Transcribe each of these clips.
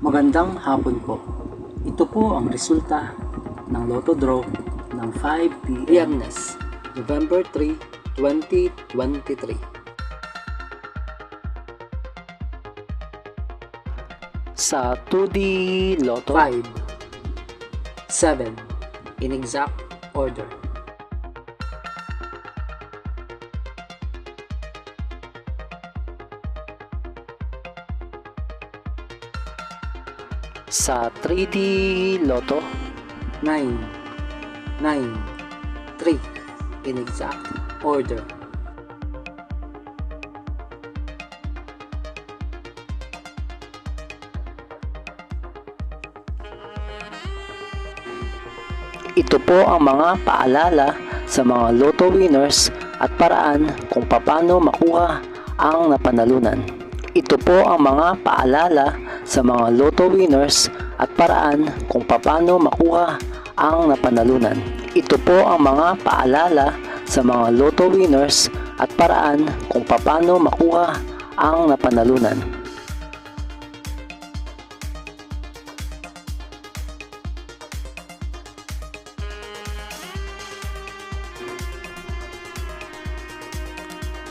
Magandang hapon po. Ito po ang resulta ng Lotto Draw ng 5 p.m. Biyernes, November 3, 2023. Sa 2D Lotto 5, 7 in exact order. Sa 3D Lotto 9, 3 in exact order. Ito po ang mga paalala sa mga Lotto winners at paraan kung paano makuha ang napanalunan. Ito po ang mga paalala sa mga Lotto winners at paraan kung paano makuha ang napanalunan. Ito po ang mga paalala sa mga Lotto winners at paraan kung paano makuha ang napanalunan.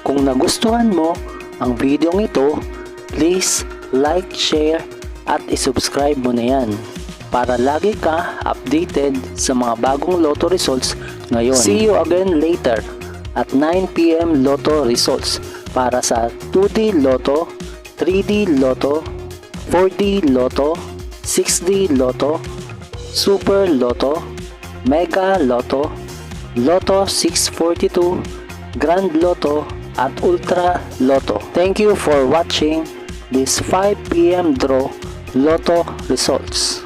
Kung nagustuhan mo ang video ito, please like, share at isubscribe mo na yan para lagi ka updated sa mga bagong Lotto results ngayon. See you again later at 9 p.m. Lotto results para sa 2D Lotto, 3D Lotto, 4D Lotto, 6D Lotto, Super Lotto, Mega Lotto, Lotto 642, Grand Lotto at Ultra Lotto. Thank you for watching this 5 p.m. draw Lotto results.